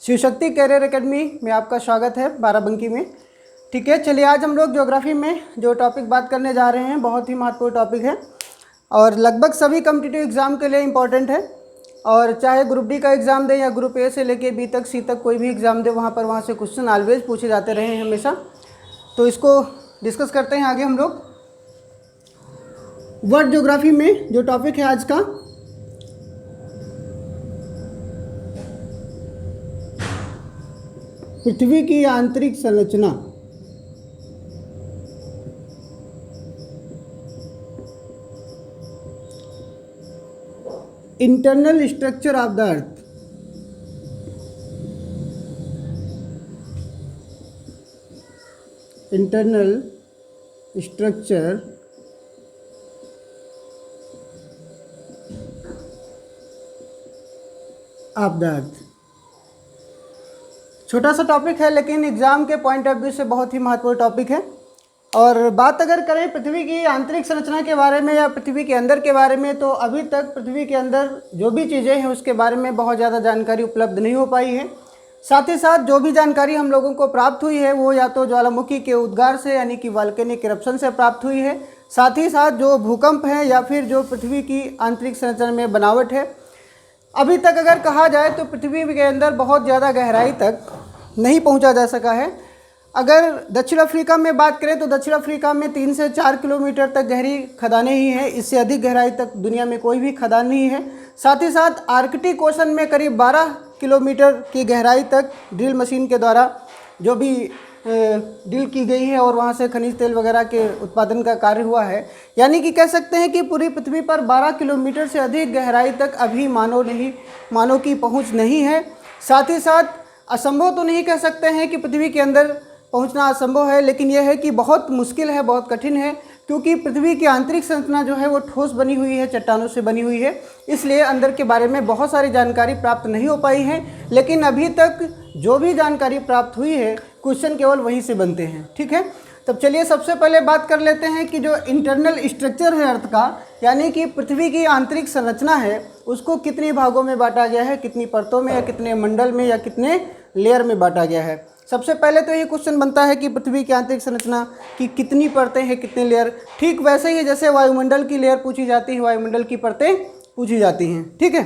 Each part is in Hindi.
शिव शक्ति कैरियर एकेडमी में आपका स्वागत है बाराबंकी में। ठीक है, चलिए आज हम लोग ज्योग्राफी में जो टॉपिक बात करने जा रहे हैं बहुत ही महत्वपूर्ण टॉपिक है और लगभग सभी कॉम्पिटिटिव एग्ज़ाम के लिए इम्पॉर्टेंट है। और चाहे ग्रुप डी का एग्ज़ाम दे या ग्रुप ए से लेके बी तक सी तक कोई भी एग्ज़ाम दे, वहाँ से क्वेश्चन ऑलवेज पूछे जाते रहे हैं हमेशा। तो इसको डिस्कस करते हैं आगे हम लोग। वर्ल्ड ज्योग्राफी में जो टॉपिक है आज का, पृथ्वी की आंतरिक संरचना। Internal structure of the earth. Internal structure of the earth. छोटा सा टॉपिक है लेकिन एग्ज़ाम के पॉइंट ऑफ व्यू से बहुत ही महत्वपूर्ण टॉपिक है। और बात अगर करें पृथ्वी की आंतरिक संरचना के बारे में या पृथ्वी के अंदर के बारे में, तो अभी तक पृथ्वी के अंदर जो भी चीज़ें हैं उसके बारे में बहुत ज़्यादा जानकारी उपलब्ध नहीं हो पाई है। साथ ही साथ जो भी जानकारी हम लोगों को प्राप्त हुई है वो या तो ज्वालामुखी के उद्गार से यानी कि वॉल्केनिक इरप्शन से प्राप्त हुई है। साथ ही साथ जो भूकंप है या फिर जो पृथ्वी की आंतरिक संरचना में बनावट है, अभी तक अगर कहा जाए तो पृथ्वी के अंदर बहुत ज़्यादा गहराई तक नहीं पहुंचा जा सका है। अगर दक्षिण अफ्रीका में बात करें तो दक्षिण अफ्रीका में 3 से 4 किलोमीटर तक गहरी खदानें ही हैं। इससे अधिक गहराई तक दुनिया में कोई भी खदान नहीं है। साथ ही साथ आर्कटिक ओशन में करीब 12 किलोमीटर की गहराई तक ड्रिल मशीन के द्वारा जो भी ड्रिल की गई है और वहाँ से खनिज तेल वगैरह के उत्पादन का कार्य हुआ है। यानी कि कह सकते हैं कि पूरी पृथ्वी पर 12 किलोमीटर से अधिक गहराई तक अभी मानव की पहुँच नहीं है। साथ ही साथ असंभव तो नहीं कह सकते हैं कि पृथ्वी के अंदर पहुंचना असंभव है, लेकिन यह है कि बहुत मुश्किल है, बहुत कठिन है, क्योंकि पृथ्वी की आंतरिक संरचना जो है वो ठोस बनी हुई है, चट्टानों से बनी हुई है। इसलिए अंदर के बारे में बहुत सारी जानकारी प्राप्त नहीं हो पाई है। लेकिन अभी तक जो भी जानकारी प्राप्त हुई है क्वेश्चन केवल वहीं से बनते हैं। ठीक है, तब चलिए सबसे पहले बात कर लेते हैं कि जो इंटरनल स्ट्रक्चर है अर्थ का, यानी कि पृथ्वी की आंतरिक संरचना है, उसको कितने भागों में बांटा गया है, कितनी परतों में या कितने मंडल में या कितने लेयर में बांटा गया है। सबसे पहले तो ये क्वेश्चन बनता है कि पृथ्वी की आंतरिक संरचना की कितनी परतें हैं, कितने लेयर। ठीक वैसे ही जैसे वायुमंडल की लेयर पूछी जाती है, वायुमंडल की परतें पूछी जाती हैं। ठीक है,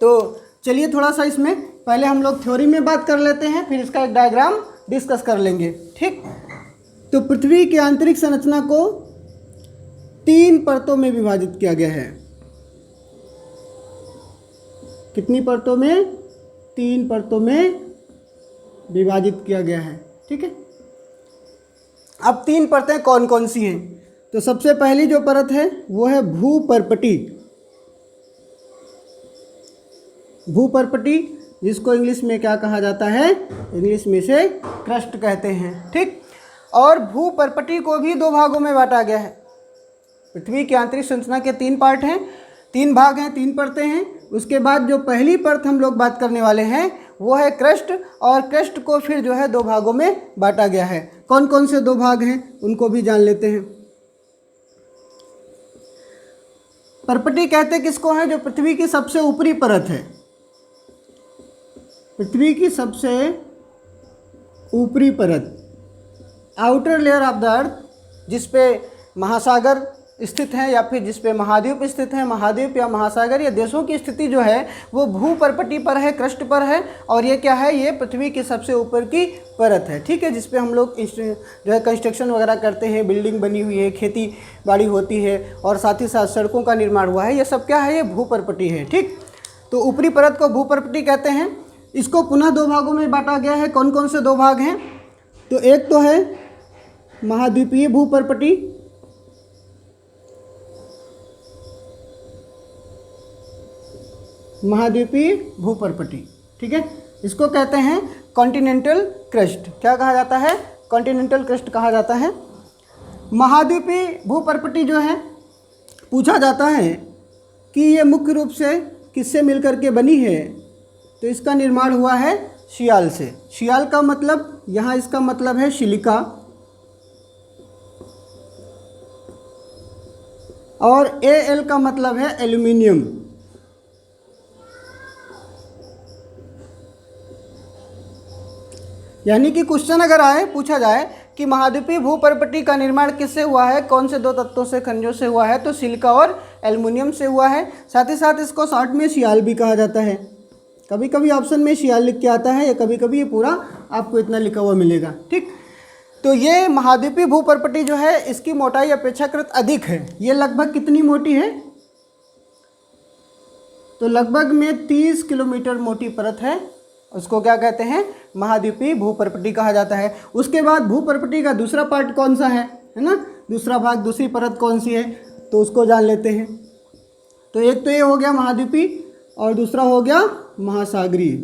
तो चलिए थोड़ा सा इसमें पहले हम लोग थ्योरी में बात कर लेते हैं, फिर इसका एक डायग्राम डिस्कस कर लेंगे। ठीक, तो पृथ्वी की आंतरिक संरचना को 3 परतों में विभाजित किया गया है। कितनी परतों में? 3 परतों में विभाजित किया गया है। ठीक है, अब 3 परतें कौन कौन सी हैं? तो सबसे पहली जो परत है वो है भूपर्पटी। भूपर्पटी जिसको इंग्लिश में क्या कहा जाता है? इंग्लिश में से क्रस्ट कहते हैं। ठीक, और भूपर्पटी को भी 2 भागों में बांटा गया है। पृथ्वी की आंतरिक संरचना के 3 पार्ट हैं, 3 भाग हैं, 3 परतें हैं। उसके बाद जो पहली परत हम लोग बात करने वाले हैं वो है क्रस्ट, और क्रस्ट को फिर जो है 2 भागों में बांटा गया है। कौन कौन से 2 भाग हैं उनको भी जान लेते हैं। पर्पटी कहते किसको है? जो पृथ्वी की सबसे ऊपरी परत है, पृथ्वी की सबसे ऊपरी परत, outer layer of the earth, जिसपे महासागर स्थित हैं या फिर जिस पे महाद्वीप स्थित हैं। महाद्वीप या महासागर या देशों की स्थिति जो है वो भूपर्पटी पर है, क्रस्ट पर है। और ये क्या है? ये पृथ्वी की सबसे ऊपर की परत है। ठीक है, जिस पे हम लोग जो है कंस्ट्रक्शन वगैरह करते हैं, बिल्डिंग बनी हुई है, खेती बाड़ी होती है और साथ ही साथ सड़कों का निर्माण हुआ है। ये सब क्या है? ये भूपर्पटी है। ठीक, तो ऊपरी परत को भूपर्पटी कहते हैं। इसको पुनः 2 भागों में बांटा गया है। कौन कौन से 2 भाग हैं? तो एक तो है महाद्वीपीय भूपर्पटी, महाद्वीपीय भूपर्पटी। ठीक है, इसको कहते हैं कॉन्टिनेंटल क्रस्ट। क्या कहा जाता है? कॉन्टिनेंटल क्रस्ट कहा जाता है। महाद्वीपीय भूपर्पटी जो है, पूछा जाता है कि ये मुख्य रूप से किससे मिलकर के बनी है? तो इसका निर्माण हुआ है शियाल से। शियाल का मतलब, यहाँ इसका मतलब है सिलिका, और Al का मतलब है एल्यूमिनियम। यानी कि क्वेश्चन अगर आए, पूछा जाए कि महाद्वीपीय भूपर्पटी का निर्माण किससे हुआ है, कौन से दो तत्वों से, खनिजों से हुआ है, तो सिलिका और एल्युमिनियम से हुआ है। साथ ही साथ इसको शॉर्ट में सियाल भी कहा जाता है। कभी कभी ऑप्शन में सियाल लिख के आता है, या कभी कभी ये पूरा आपको इतना लिखा हुआ मिलेगा। ठीक, तो ये महाद्वीपीय भूपर्पटी जो है इसकी मोटाई अपेक्षाकृत अधिक है। ये लगभग कितनी मोटी है, तो लगभग में 30 किलोमीटर मोटी परत है। उसको क्या कहते हैं, महाद्वीपीय भूपर्पटी कहा जाता है। उसके बाद भूपर्पटी का दूसरा पार्ट कौन सा है ना, दूसरा भाग, दूसरी परत कौन सी है, तो उसको जान लेते हैं। तो एक तो ये हो गया महाद्वीपीय और दूसरा हो गया महासागरीय।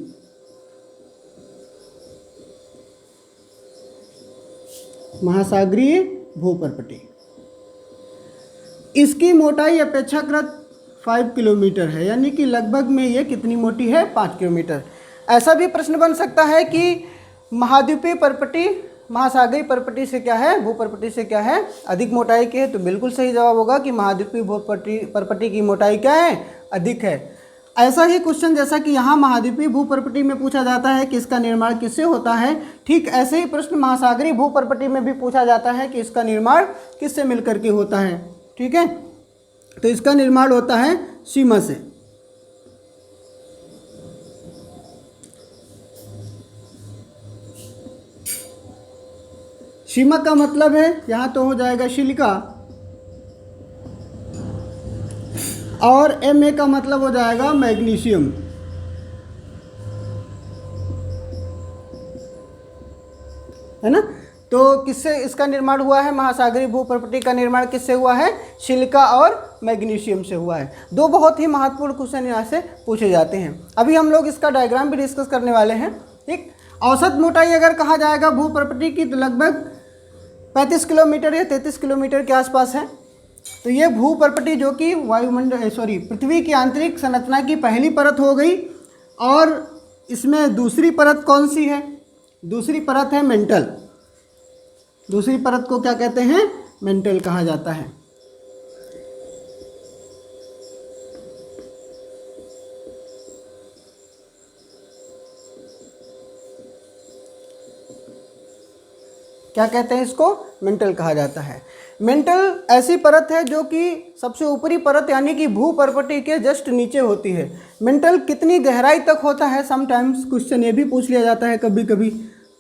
महासागरीय भूपर्पटी, इसकी मोटाई अपेक्षाकृत 5 किलोमीटर है, यानी कि लगभग में ये कितनी मोटी है, 5 किलोमीटर। ऐसा भी प्रश्न बन सकता है कि महाद्वीपीय पर्पटी महासागरीय पर्पटी से क्या है, भूपर्पटी से क्या है, अधिक मोटाई की है। तो बिल्कुल सही जवाब होगा कि महाद्वीपीय भूपर्पटी की मोटाई क्या है, अधिक है। ऐसा ही क्वेश्चन जैसा कि यहाँ महाद्वीपीय भूपर्पटी में पूछा जाता है कि इसका निर्माण किससे होता है, ठीक ऐसे ही प्रश्न महासागरीय भूपर्पटी में भी पूछा जाता है कि इसका निर्माण किससे मिलकर के होता है। ठीक है, तो इसका निर्माण होता है सीमा से। सीमा का मतलब है यहाँ तो हो जाएगा सिलिका, और Ma का मतलब हो जाएगा मैग्नीशियम। है ना, तो किससे इसका निर्माण हुआ है, महासागरीय भूपर्पटी का निर्माण किससे हुआ है, सिलिका और मैग्नीशियम से हुआ है। दो बहुत ही महत्वपूर्ण क्वेश्चन यहाँ से पूछे जाते हैं। अभी हम लोग इसका डायग्राम भी डिस्कस करने वाले हैं। ठीक, औसत मोटाई अगर कहा जाएगा भूपर्पटी की तो लगभग 35 किलोमीटर या 33 किलोमीटर के आसपास है। तो ये भूपर्पटी जो कि पृथ्वी की आंतरिक संरचना की पहली परत हो गई। और इसमें दूसरी परत कौन सी है, दूसरी परत है मेंटल। दूसरी परत को क्या कहते हैं, मेंटल कहा जाता है। क्या कहते हैं इसको, मेंटल कहा जाता है। मेंटल ऐसी परत है जो कि सबसे ऊपरी परत यानी कि भूपर्पटी के जस्ट नीचे होती है। मेंटल कितनी गहराई तक होता है, समटाइम्स क्वेश्चन ये भी पूछ लिया जाता है कभी कभी।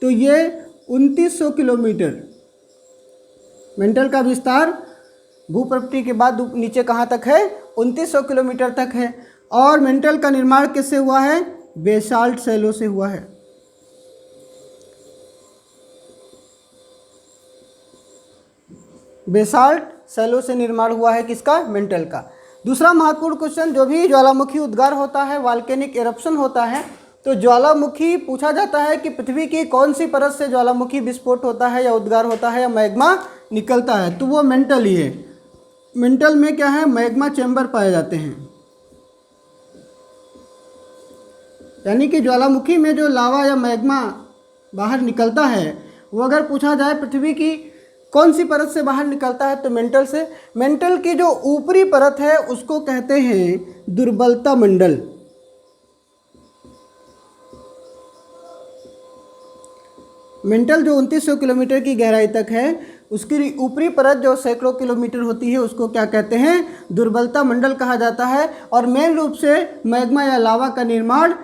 तो ये 2900 किलोमीटर मेंटल का विस्तार भूपर्पटी के बाद नीचे कहाँ तक है, 2900 किलोमीटर तक है। और मेंटल का निर्माण किससे हुआ है, बेसाल्ट शैलों से हुआ है। बेसाल्ट शैलों से निर्माण हुआ है किसका, मेंटल का। दूसरा महत्वपूर्ण क्वेश्चन, जो भी ज्वालामुखी उद्गार होता है, वॉल्केनिक एरप्शन होता है, तो ज्वालामुखी पूछा जाता है कि पृथ्वी की कौन सी परत से ज्वालामुखी विस्फोट होता है या उद्गार होता है या मैग्मा निकलता है, तो वो मेंटल ही है। मेंटल में क्या है, मैग्मा चैम्बर पाए जाते हैं। यानी कि ज्वालामुखी में जो लावा या मैग्मा बाहर निकलता है, वो अगर पूछा जाए पृथ्वी की कौन सी परत से बाहर निकलता है, तो मेंटल से। मेंटल की जो ऊपरी परत है उसको कहते हैं दुर्बलता मंडल। मेंटल जो 2900 किलोमीटर की गहराई तक है, उसकी ऊपरी परत जो सैकड़ों किलोमीटर होती है उसको क्या कहते हैं, दुर्बलता मंडल कहा जाता है। और मेन रूप से मैग्मा या लावा का निर्माण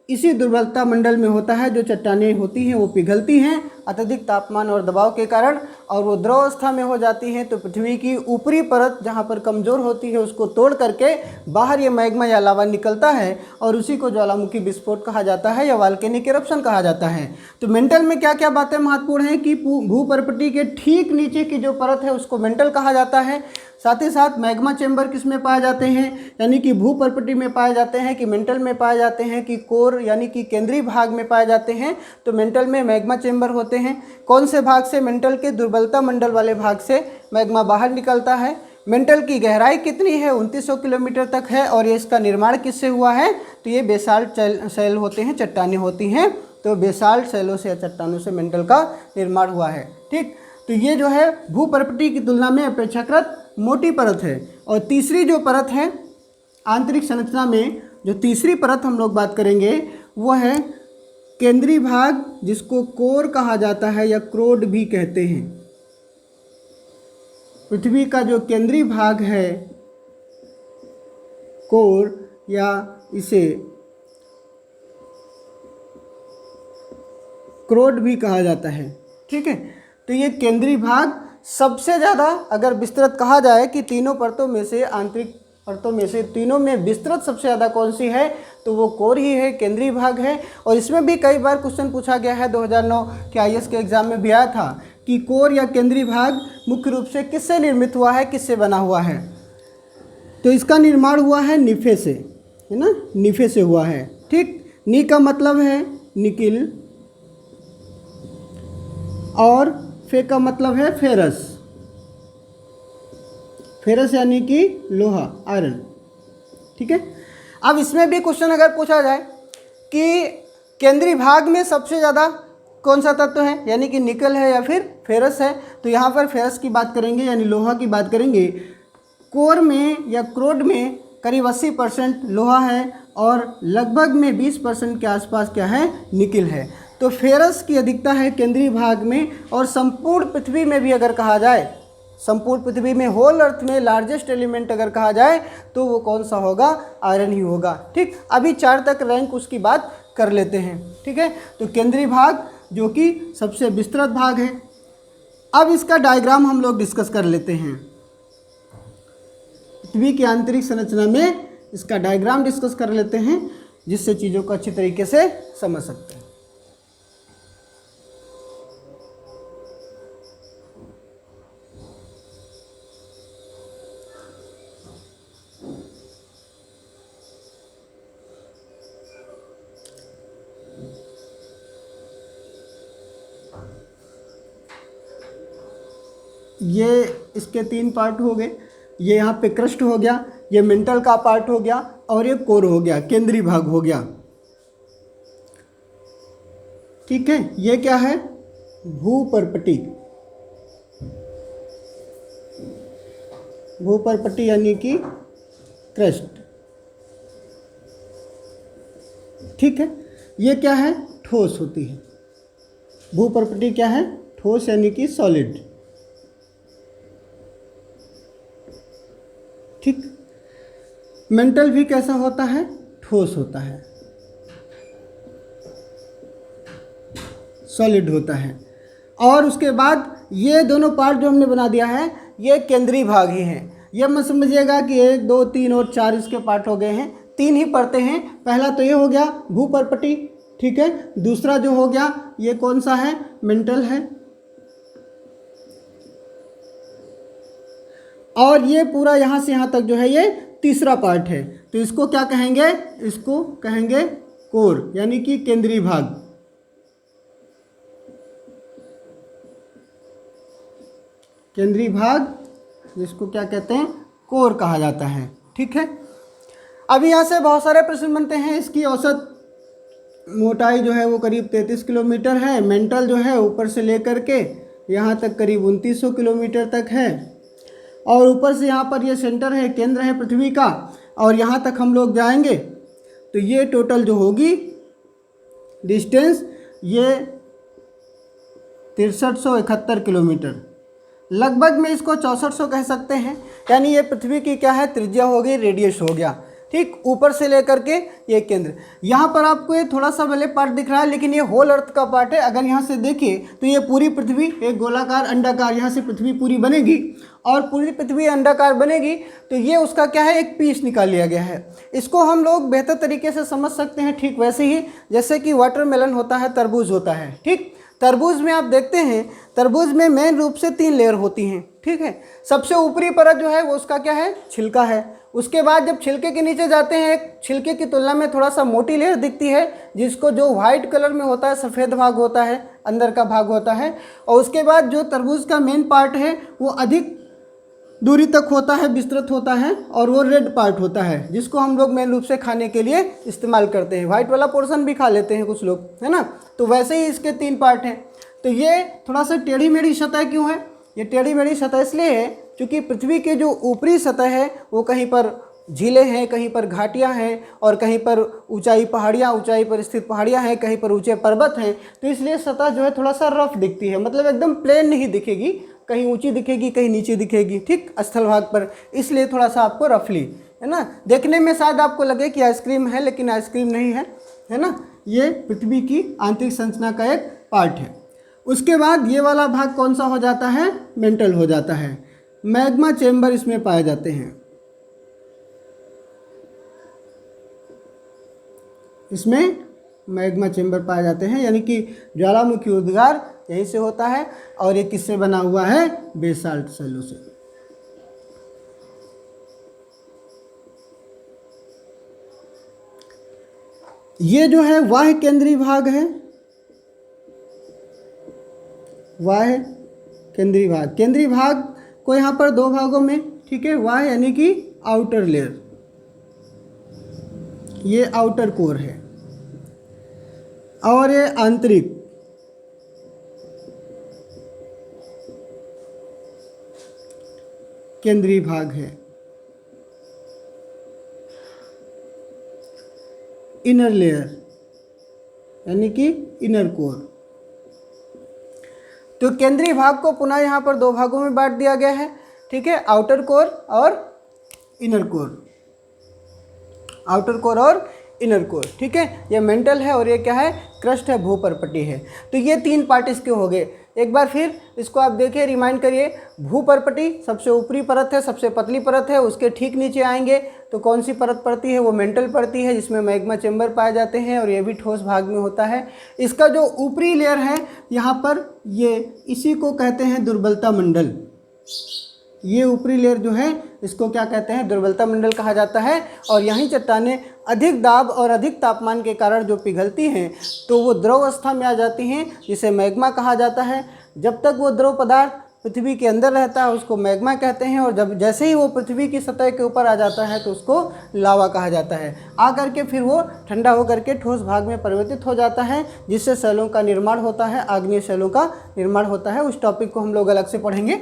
इसी दुर्बलता मंडल में होता है। जो चट्टानें होती हैं वो पिघलती हैं अत्यधिक तापमान और दबाव के कारण, और वो द्रव अवस्था में हो जाती हैं। तो पृथ्वी की ऊपरी परत जहाँ पर कमज़ोर होती है उसको तोड़ करके बाहर ये मैग्मा या लावा निकलता है, और उसी को ज्वालामुखी विस्फोट कहा जाता है या वॉल्केनिक इरप्शन कहा जाता है। तो मेंटल में क्या क्या बातें महत्वपूर्ण हैं कि भूपर्पटी के ठीक नीचे की जो परत है उसको मेंटल कहा जाता है। साथ ही साथ मैग्मा चैम्बर किस में पाए जाते हैं, यानी कि भूपर्पटी में पाए जाते हैं कि मेंटल में पाए जाते हैं कि कोर यानी कि केंद्रीय भाग में पाए जाते हैं। तो मेंटल में मैग्मा चैम्बर होते हैं। कौन से भाग से, मेंटल के दुर्बलता मंडल वाले भाग से मैग्मा बाहर निकलता है। मेंटल की गहराई कितनी है, 2900 किलोमीटर तक है। और ये इसका निर्माण किससे हुआ है, तो ये बेसाल्ट शैल होते हैं, चट्टानें होती हैं। तो बेसाल्ट शैलों से या चट्टानों से मेंटल का निर्माण हुआ है। ठीक, तो ये जो है भूपर्पटी की तुलना में अपेक्षाकृत मोटी परत है। और तीसरी जो परत है आंतरिक संरचना में, जो तीसरी परत हम लोग बात करेंगे वो है केंद्रीय भाग जिसको कोर कहा जाता है या क्रोड भी कहते हैं, पृथ्वी का जो केंद्रीय भाग है कोर, या इसे क्रोड भी कहा जाता है। ठीक है, तो ये केंद्रीय भाग सबसे ज़्यादा अगर विस्तृत कहा जाए कि तीनों परतों में से, आंतरिक परतों में से तीनों में विस्तृत सबसे ज़्यादा कौन सी है, तो वो कोर ही है, केंद्रीय भाग है। और इसमें भी कई बार क्वेश्चन पूछा गया है, 2009 के IAS के एग्जाम में भी आया था कि कोर या केंद्रीय भाग मुख्य रूप से किससे निर्मित हुआ है, किससे बना हुआ है। तो इसका निर्माण हुआ है निफे से, है ना, निफे से हुआ है। ठीक, नी का मतलब है निकिल और फे का मतलब है फेरस। फेरस यानी कि लोहा, आयरन। ठीक है, अब इसमें भी क्वेश्चन अगर पूछा जाए कि केंद्रीय भाग में सबसे ज़्यादा कौन सा तत्व है, यानी कि निकल है या फिर फेरस है, तो यहाँ पर फेरस की बात करेंगे यानी लोहा की बात करेंगे। कोर में या क्रोड में करीब 80% लोहा है और लगभग में 20% के आसपास क्या है, निकिल है। तो फेरस की अधिकता है केंद्रीय भाग में। और संपूर्ण पृथ्वी में भी अगर कहा जाए, संपूर्ण पृथ्वी में, होल अर्थ में लार्जेस्ट एलिमेंट अगर कहा जाए तो वो कौन सा होगा, आयरन ही होगा। ठीक, अभी 4 तक रैंक उसकी बात कर लेते हैं। ठीक है, तो केंद्रीय भाग जो कि सबसे विस्तृत भाग है। अब इसका डायग्राम हम लोग डिस्कस कर लेते हैं। पृथ्वी की आंतरिक संरचना में इसका डायग्राम डिस्कस कर लेते हैं, जिससे चीज़ों को अच्छी तरीके से समझ सकते हैं। ये इसके 3 पार्ट हो गए। ये यहाँ पे क्रस्ट हो गया, ये मेंटल का पार्ट हो गया और ये कोर हो गया, केंद्रीय भाग हो गया। ठीक है, ये क्या है, भूपर्पटी। भूपर्पटी यानी कि क्रस्ट। ठीक है, ये क्या है, ठोस होती है। भूपर्पटी क्या है, ठोस यानी कि सॉलिड। ठीक, मेंटल भी कैसा होता है, ठोस होता है, सॉलिड होता है। और उसके बाद ये दोनों पार्ट जो हमने बना दिया है, ये केंद्रीय भाग ही हैं। ये मत समझिएगा कि 1, 2, 3 और 4 इसके पार्ट हो गए हैं, 3 ही पढ़ते हैं। पहला तो ये हो गया भूपर्पटी। ठीक है, दूसरा जो हो गया ये कौन सा है, मेंटल है। और ये पूरा यहाँ से यहाँ तक जो है ये तीसरा पार्ट है। तो इसको क्या कहेंगे, इसको कहेंगे कोर यानी कि केंद्रीय भाग। केंद्रीय भाग जिसको क्या कहते हैं, कोर कहा जाता है। ठीक है, अभी यहाँ से बहुत सारे प्रश्न बनते हैं। इसकी औसत मोटाई जो है वो करीब 33 किलोमीटर है। मेंटल जो है ऊपर से लेकर के यहाँ तक करीब 2900 किलोमीटर तक है। और ऊपर से यहाँ पर ये सेंटर है, केंद्र है पृथ्वी का, और यहाँ तक हम लोग जाएंगे तो ये टोटल जो होगी डिस्टेंस ये 6371 किलोमीटर, लगभग में इसको 6400 कह सकते हैं। यानी ये पृथ्वी की क्या है, त्रिज्या हो गई, रेडियस हो गया। ठीक, ऊपर से लेकर के ये केंद्र। यहाँ पर आपको ये थोड़ा सा भले पार्ट दिख रहा है, लेकिन ये होल अर्थ का पार्ट है। अगर यहाँ से देखिए तो ये पूरी पृथ्वी एक गोलाकार अंडाकार, यहाँ से पृथ्वी पूरी बनेगी और पूरी पृथ्वी अंडाकार बनेगी, तो ये उसका क्या है, एक पीस निकाल लिया गया है। इसको हम लोग बेहतर तरीके से समझ सकते हैं। ठीक वैसे ही जैसे कि वाटरमेलन होता है, तरबूज होता है। ठीक, तरबूज में आप देखते हैं, तरबूज में मेन रूप से 3 लेयर होती हैं। ठीक है, सबसे ऊपरी परत जो है वो उसका क्या है, छिलका है। उसके बाद जब छिलके के नीचे जाते हैं, एक छिलके की तुलना में थोड़ा सा मोटी लेयर दिखती है, जिसको जो वाइट कलर में होता है, सफ़ेद भाग होता है, अंदर का भाग होता है। और उसके बाद जो तरबूज का मेन पार्ट है वो अधिक दूरी तक होता है, विस्तृत होता है, और वो रेड पार्ट होता है, जिसको हम लोग मेन रूप से खाने के लिए इस्तेमाल करते हैं। वाइट वाला पोर्शन भी खा लेते हैं कुछ लोग, है ना। तो वैसे ही इसके 3 पार्ट हैं। तो ये थोड़ा सा टेढ़ी मेढ़ी सतह क्यों है, ये टेढ़ी मेढ़ी सतह इसलिए है क्योंकि पृथ्वी के जो ऊपरी सतह है वो कहीं पर झीलें हैं, कहीं पर घाटियाँ हैं और कहीं पर ऊंचाई पर स्थित पहाड़ियाँ हैं, कहीं पर ऊंचे पर्वत हैं। तो इसलिए सतह जो है थोड़ा सा रफ दिखती है, मतलब एकदम प्लेन नहीं दिखेगी, कहीं ऊंची दिखेगी कहीं नीचे दिखेगी, ठीक, स्थल भाग पर, इसलिए थोड़ा सा आपको रफली, है ना। देखने में शायद आपको लगे कि आइसक्रीम है, लेकिन आइसक्रीम नहीं है ना। ये पृथ्वी की आंतरिक संरचना का एक पार्ट है। उसके बाद ये वाला भाग कौन सा हो जाता है, मेंटल हो जाता है। मैग्मा चेम्बर इसमें पाए जाते हैं, इसमें मैग्मा चेम्बर पाए जाते हैं, यानी कि ज्वालामुखी उद्गार यहीं से होता है। और ये किससे बना हुआ है, बेसाल्ट शैलों से। ये जो है वाह्य केंद्रीय भाग है, वाह्य केंद्रीय भाग। केंद्रीय भाग को यहाँ पर दो भागों में, ठीक है, वाह्य यानी कि आउटर लेयर, ये आउटर कोर है, और ये आंतरिक केंद्रीय भाग है, इनर लेयर यानी कि इनर कोर। तो केंद्रीय भाग को पुनः यहाँ पर दो भागों में बांट दिया गया है, ठीक है, आउटर कोर और इनर कोर, आउटर कोर और इनर कोर, ठीक है। ये मेंटल है और ये क्या है, क्रस्ट है, भूपर्पटी है। तो ये तीन पार्ट इसके हो गए। एक बार फिर इसको आप देखिए, रिमाइंड करिए। भूपर्पटी सबसे ऊपरी परत है, सबसे पतली परत है, उसके ठीक नीचे आएंगे तो कौन सी परत पड़ती है, वो मेंटल पड़ती है, जिसमें मैग्मा चेम्बर पाए जाते हैं और ये भी ठोस भाग में होता है। इसका जो ऊपरी लेयर है यहाँ पर, ये इसी को कहते हैं दुर्बलता मंडल। ये ऊपरी लेयर जो है इसको क्या कहते हैं, दुर्बलता मंडल कहा जाता है। और यहीं चट्टानें अधिक दाब और अधिक तापमान के कारण जो पिघलती हैं तो वो द्रव अवस्था में आ जाती हैं, जिसे मैग्मा कहा जाता है। जब तक वो द्रव पदार्थ पृथ्वी के अंदर रहता है उसको मैग्मा कहते हैं, और जब जैसे ही वो पृथ्वी की सतह के ऊपर आ जाता है तो उसको लावा कहा जाता है। आकर के फिर वो ठंडा होकर के ठोस भाग में परिवर्तित हो जाता है, जिससे शैलों का निर्माण होता है, आग्नेय शैलों का निर्माण होता है। उस टॉपिक को हम लोग अलग से पढ़ेंगे।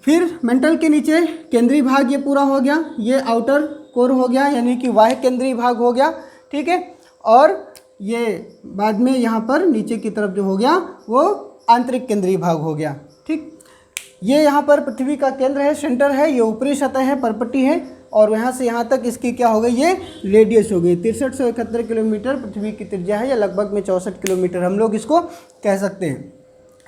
फिर मेंटल के नीचे केंद्रीय भाग ये पूरा हो गया, ये आउटर कोर हो गया, यानी कि वाह्य केंद्रीय भाग हो गया, ठीक है। और ये बाद में यहाँ पर नीचे की तरफ जो हो गया वो आंतरिक केंद्रीय भाग हो गया, ठीक। ये यहाँ पर पृथ्वी का केंद्र है, सेंटर है, ये ऊपरी सतह है, परपट्टी है, और यहाँ से यहाँ तक इसकी क्या हो गई, ये रेडियस हो गई। 6371 किलोमीटर पृथ्वी की त्रिज्या है, या लगभग में 64 किलोमीटर हम लोग इसको कह सकते हैं।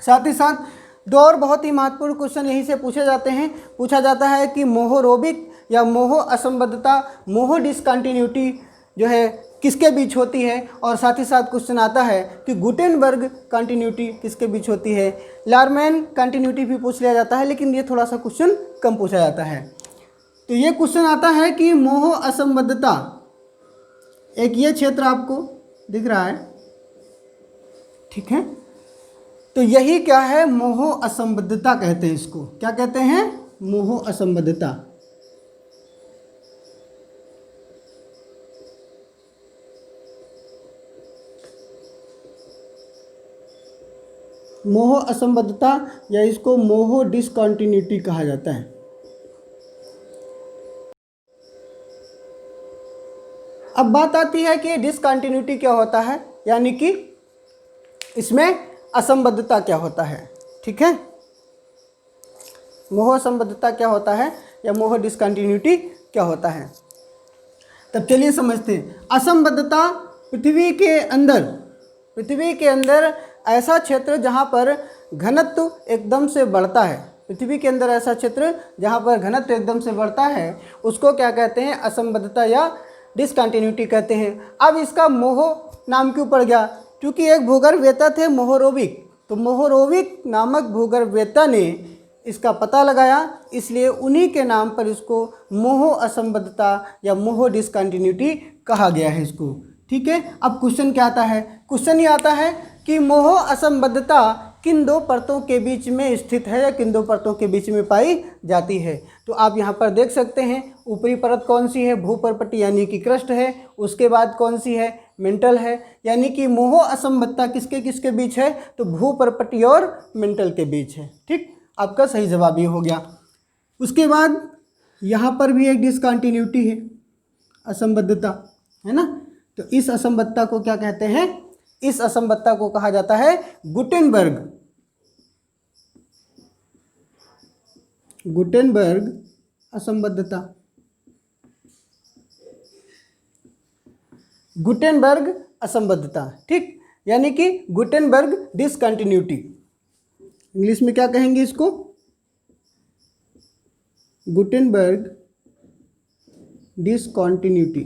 साथ ही साथ दो और बहुत ही महत्वपूर्ण क्वेश्चन यहीं से पूछे जाते हैं। पूछा जाता है कि मोहोरोबिक या मोहो असंबद्धता, मोहो डिसकंटिन्यूटी जो है किसके बीच होती है। और साथ ही साथ क्वेश्चन आता है कि गुटेनबर्ग कंटिन्यूटी किसके बीच होती है। लारमैन कंटिन्यूटी भी पूछ लिया जाता है, लेकिन ये थोड़ा सा क्वेश्चन कम पूछा जाता है। तो ये क्वेश्चन आता है कि मोहो असंबद्धता, एक ये क्षेत्र आपको दिख रहा है, ठीक है, तो यही क्या है, मोहो असंबद्धता कहते हैं इसको। क्या कहते हैं, मोहो असंबद्धता। मोहो असंबद्धता या इसको मोहो डिसकंटिन्यूटी कहा जाता है। अब बात आती है कि डिसकंटिन्यूटी क्या होता है, यानी कि इसमें असंबद्धता क्या होता है, ठीक है। मोह असंबद्धता क्या होता है या मोह डिसकंटिन्यूटी क्या होता है, तब चलिए समझते हैं। असंबद्धता पृथ्वी के अंदर ऐसा क्षेत्र जहाँ पर घनत्व एकदम से बढ़ता है, पृथ्वी के अंदर ऐसा क्षेत्र जहाँ पर घनत्व एकदम से बढ़ता है, उसको क्या कहते हैं, असंबद्धता या डिसकंटिन्यूटी कहते हैं। अब इसका मोह नाम क्यों पड़ गया, क्योंकि एक भूगर्भवेत्ता थे मोहोरोबिक, तो मोहोरोबिक नामक भूगर्भवेत्ता ने इसका पता लगाया, इसलिए उन्हीं के नाम पर इसको मोह असंबद्धता या मोह डिसकंटिन्यूटी कहा गया है इसको, ठीक है। अब क्वेश्चन क्या आता है, क्वेश्चन ये आता है कि मोह असंबद्धता किन दो परतों के बीच में स्थित है या किन दो परतों के बीच में पाई जाती है। तो आप यहाँ पर देख सकते हैं, ऊपरी परत कौन सी है, भूपर्पटी यानी कि क्रस्ट है। उसके बाद कौन सी है, मेंटल है, यानी कि मोह असंबद्धता किसके किसके बीच है, तो भूपर्पटी और मेंटल के बीच है, ठीक। आपका सही जवाब ये हो गया। उसके बाद यहाँ पर भी एक डिसकंटिन्यूटी है, असंबद्धता है ना। तो इस असंबद्धता को क्या कहते हैं? इस असंबद्धता को कहा जाता है गुटेनबर्ग असंबद्धता। गुटेनबर्ग असंबद्धता, ठीक, यानी कि गुटेनबर्ग डिसकंटिन्यूटी। इंग्लिश में क्या कहेंगे इसको? Gutenberg discontinuity.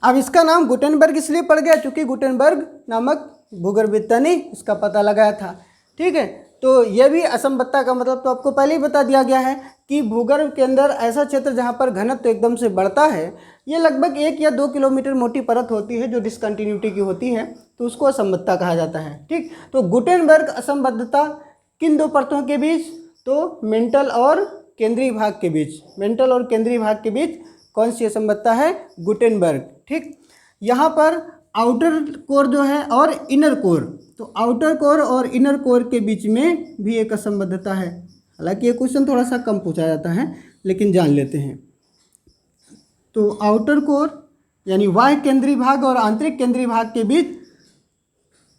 अब इसका नाम गुटेनबर्ग इसलिए पड़ गया क्योंकि गुटेनबर्ग नामक भूगर्भविद्ता ने इसका पता लगाया था, ठीक है। तो यह भी असंबद्धता का मतलब तो आपको पहले ही बता दिया गया है कि भूगर्भ के अंदर ऐसा क्षेत्र जहाँ पर घनत्व एकदम से बढ़ता है, ये लगभग 1 या 2 किलोमीटर मोटी परत होती है जो डिसकंटिन्यूटी की होती है, तो उसको असंबद्धता कहा जाता है, ठीक। तो गुटेनबर्ग असंबद्धता किन दो परतों के बीच? तो मेंटल और केंद्रीय भाग के बीच। मेंटल और केंद्रीय भाग के बीच कौन सी असंबद्धता है? गुटेनबर्ग, ठीक। यहाँ पर आउटर कोर जो है और इनर कोर, तो आउटर कोर और इनर कोर के बीच में भी एक असंबद्धता है। हालांकि ये क्वेश्चन थोड़ा सा कम पूछा जाता है, लेकिन जान लेते हैं। तो आउटर कोर यानी बाह्य केंद्रीय भाग और आंतरिक केंद्रीय भाग के बीच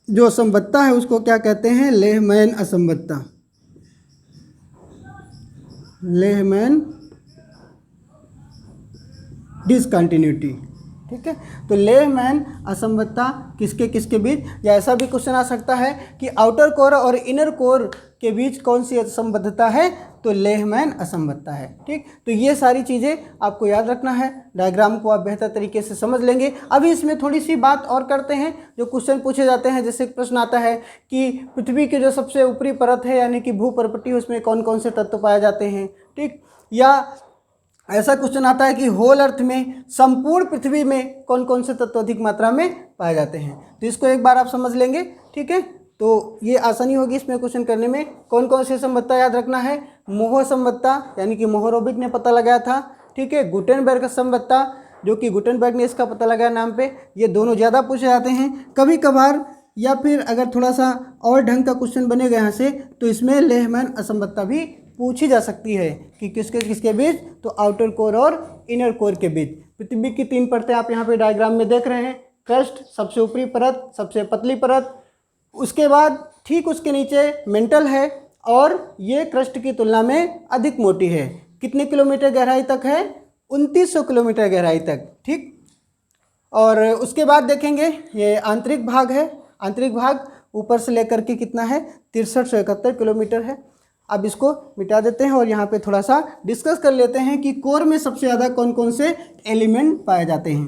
जो असंबद्धता है उसको क्या कहते हैं? लेहमैन असंबद्धता। लेहमैन डिसकंटिन्यूटी, ठीक है। तो लेहमैन असंबद्धता किसके किसके बीच? या ऐसा भी क्वेश्चन आ सकता है कि आउटर कोर और इनर कोर के बीच कौन सी असंबद्धता है? तो लेहमैन असंबद्धता है, ठीक। तो ये सारी चीज़ें आपको याद रखना है, डायग्राम को आप बेहतर तरीके से समझ लेंगे। अभी इसमें थोड़ी सी बात और करते हैं। जो क्वेश्चन पूछे जाते हैं, जैसे प्रश्न आता है कि पृथ्वी की जो सबसे ऊपरी परत है यानी कि भूपर्पटी, उसमें कौन कौन से तत्व पाए जाते हैं, ठीक। या ऐसा क्वेश्चन आता है कि होल अर्थ में, संपूर्ण पृथ्वी में कौन कौन से तत्व अधिक मात्रा में पाए जाते हैं। तो इसको एक बार आप समझ लेंगे, ठीक है। तो ये आसानी होगी इसमें क्वेश्चन करने में। कौन कौन सी असंबद्धता याद रखना है? मोह असंबद्धता यानी कि मोहरोबिक ने पता लगाया था, ठीक है। गुटेनबर्ग असंबद्धता जो कि गुटेनबर्ग ने इसका पता लगाया नाम पे, ये दोनों ज़्यादा पूछे जाते हैं कभी कभार, या फिर अगर थोड़ा सा और ढंग का क्वेश्चन बनेगा यहाँ से तो इसमें लेहमैन असंबद्धता भी पूछी जा सकती है कि किसके किसके बीच? तो आउटर कोर और इनर कोर के बीच। पृथ्वी की 3 परतें आप यहाँ पे डायग्राम में देख रहे हैं। क्रस्ट सबसे ऊपरी परत, सबसे पतली परत, उसके बाद ठीक उसके नीचे मेंटल है, और ये क्रस्ट की तुलना में अधिक मोटी है। कितने किलोमीटर गहराई तक है? 2900 किलोमीटर गहराई तक, ठीक। और उसके बाद देखेंगे ये आंतरिक भाग है। आंतरिक भाग ऊपर से लेकर के कितना है? 6371 किलोमीटर है। अब इसको मिटा देते हैं और यहाँ पे थोड़ा सा डिस्कस कर लेते हैं कि कोर में सबसे ज़्यादा कौन कौन से एलिमेंट पाए जाते हैं।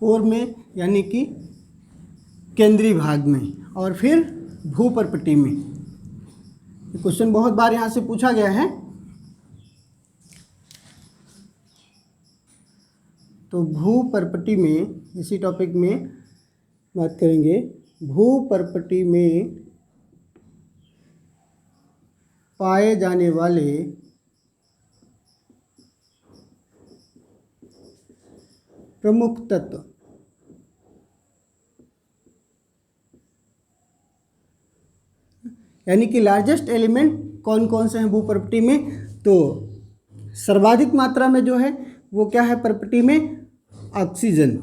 कोर में यानी कि केंद्रीय भाग में, और फिर भूपर्पटी में। क्वेश्चन बहुत बार यहाँ से पूछा गया है। तो भूपर्पटी में, इसी टॉपिक में बात करेंगे। भूपर्पटी में पाए जाने वाले प्रमुख तत्व, यानी कि लार्जेस्ट एलिमेंट कौन कौन से हैं भूपर्पटी में? तो सर्वाधिक मात्रा में जो है वो क्या है पर्पटी में? ऑक्सीजन।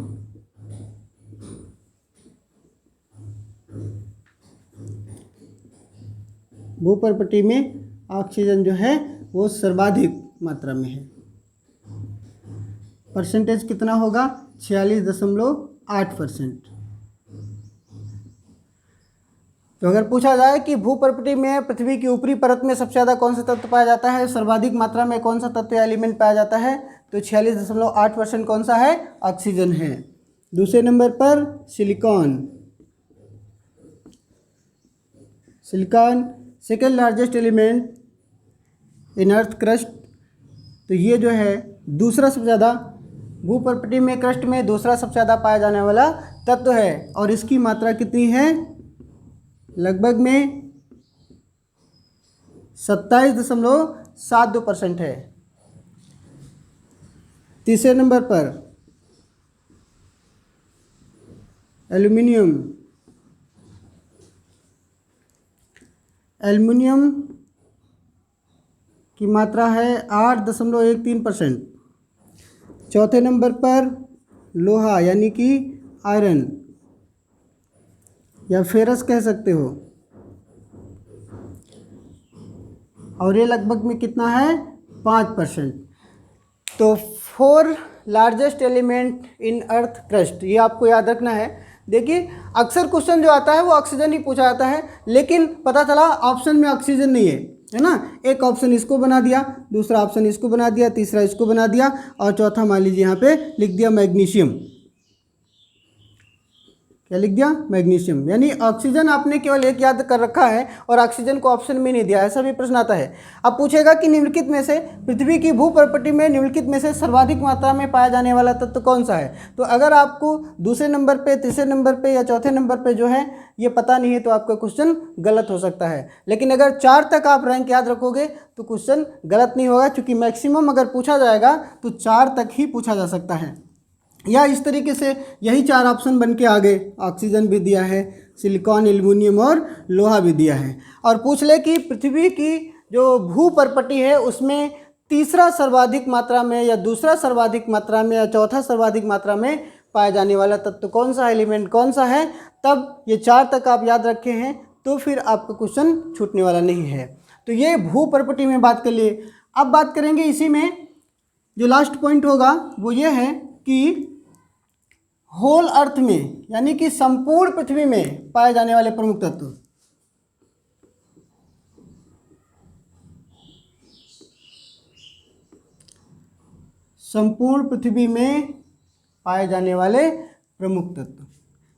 भूपर्पटी में ऑक्सीजन जो है वो सर्वाधिक मात्रा में है। परसेंटेज कितना होगा? 46.8%। तो अगर पूछा जाए कि भूपर्पटी में पृथ्वी की ऊपरी परत में सबसे ज़्यादा कौन सा तत्व पाया जाता है, सर्वाधिक मात्रा में कौन सा तत्व या एलिमेंट पाया जाता है, तो 46.8% कौन सा है? ऑक्सीजन है। दूसरे नंबर पर silicon. Silicon second largest element इन अर्थ क्रस्ट। तो ये जो है दूसरा सबसे ज़्यादा भूपर्पटी में क्रस्ट में दूसरा सबसे ज़्यादा पाया जाने वाला तत्व है, और इसकी मात्रा कितनी है? लगभग में 27.72% है। तीसरे नंबर पर एल्यूमिनियम। एल्युमिनियम की मात्रा है 8.13%। चौथे नंबर पर लोहा यानी कि आयरन या फेरस कह सकते हो, और ये लगभग में कितना है 5%। तो 4 लार्जेस्ट एलिमेंट इन अर्थ क्रस्ट, ये आपको याद रखना है। देखिए अक्सर क्वेश्चन जो आता है वो ऑक्सीजन ही पूछा जाता है, लेकिन पता चला ऑप्शन में ऑक्सीजन नहीं है ना। एक ऑप्शन इसको बना दिया, दूसरा ऑप्शन इसको बना दिया, तीसरा इसको बना दिया, और चौथा मान लीजिए यहाँ पे लिख दिया मैग्नीशियम। क्या लिख दिया? मैग्नीशियम। यानी ऑक्सीजन आपने केवल एक याद कर रखा है और ऑक्सीजन को ऑप्शन में नहीं दिया, ऐसा भी प्रश्न आता है। अब पूछेगा कि निम्नलिखित में से पृथ्वी की भूप्रपटी में निम्नलिखित में से सर्वाधिक मात्रा में पाया जाने वाला तत्व कौन सा है। तो अगर आपको दूसरे नंबर पे, तीसरे नंबर पे या चौथे नंबर पे जो है ये पता नहीं है तो आपका क्वेश्चन गलत हो सकता है। लेकिन अगर 4 तक आप रैंक याद रखोगे तो क्वेश्चन गलत नहीं होगा, क्योंकि मैक्सिमम अगर पूछा जाएगा तो 4 तक ही पूछा जा सकता है। या इस तरीके से यही 4 ऑप्शन बन के आ गए, ऑक्सीजन भी दिया है, सिलिकॉन, एल्युमिनियम और लोहा भी दिया है। और पूछ ले कि पृथ्वी की जो भूप्रपटी है उसमें तीसरा सर्वाधिक मात्रा में या दूसरा सर्वाधिक मात्रा में या चौथा सर्वाधिक मात्रा में पाया जाने वाला तत्व कौन सा, एलिमेंट कौन सा है, तब ये 4 तक आप याद रखे हैं तो फिर आपका क्वेश्चन छूटने वाला नहीं है। तो ये भूप्रपटी में बात कर लिए। अब बात करेंगे इसी में जो लास्ट पॉइंट होगा वो ये है कि होल अर्थ में यानी कि संपूर्ण पृथ्वी में पाए जाने वाले प्रमुख तत्व। संपूर्ण पृथ्वी में पाए जाने वाले प्रमुख तत्व,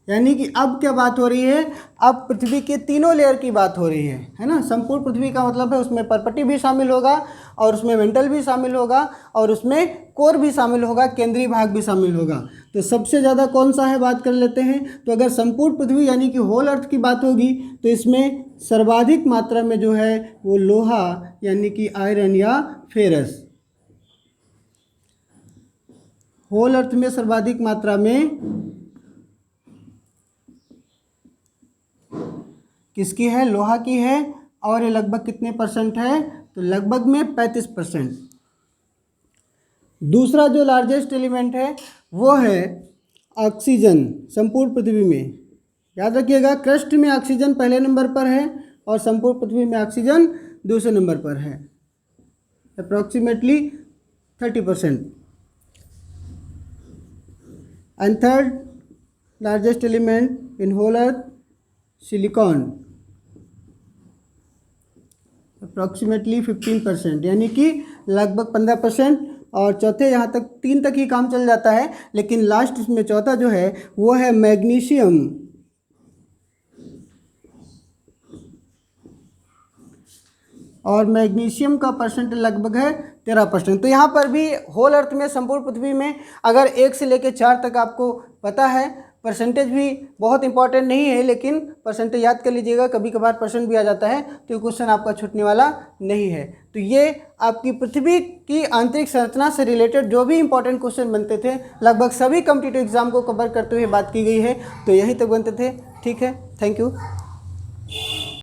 यानी कि अब क्या बात हो रही है, अब पृथ्वी के तीनों लेयर की बात हो रही है ना। संपूर्ण पृथ्वी का मतलब है उसमें परपटी भी शामिल होगा और उसमें मेंटल भी शामिल होगा और उसमें कोर भी शामिल होगा, केंद्रीय भाग भी शामिल होगा। तो सबसे ज़्यादा कौन सा है बात कर लेते हैं। तो अगर संपूर्ण पृथ्वी यानी कि होल अर्थ की बात होगी तो इसमें सर्वाधिक मात्रा में जो है वो लोहा यानी कि आयरन या फेरस, होल अर्थ में सर्वाधिक मात्रा में किसकी है, लोहा की है। और ये लगभग कितने परसेंट है, तो लगभग में 35%। दूसरा जो लार्जेस्ट एलिमेंट है वो है ऑक्सीजन संपूर्ण पृथ्वी में। याद रखिएगा क्रस्ट में ऑक्सीजन पहले नंबर पर है और संपूर्ण पृथ्वी में ऑक्सीजन दूसरे नंबर पर है, approximately 30%। And third largest element in whole earth silicon, approximately 15%, यानी कि लगभग 15%। और चौथे यहाँ तक 3 तक ही काम चल जाता है, लेकिन लास्ट इसमें चौथा जो है वो है मैग्नीशियम। और मैग्नीशियम का परसेंट लगभग है 13%। तो यहाँ पर भी होल अर्थ में संपूर्ण पृथ्वी में अगर 1 से लेकर 4 तक आपको पता है, परसेंटेज भी बहुत इंपॉर्टेंट नहीं है लेकिन परसेंटेज याद कर लीजिएगा, कभी कभार परसेंट भी आ जाता है तो क्वेश्चन आपका छूटने वाला नहीं है। तो ये आपकी पृथ्वी की आंतरिक संरचना से रिलेटेड जो भी इंपॉर्टेंट क्वेश्चन बनते थे लगभग सभी कॉम्पिटिटिव एग्जाम को कवर करते हुए बात की गई है। तो यहीं तक बनते थे। ठीक है, थैंक यू।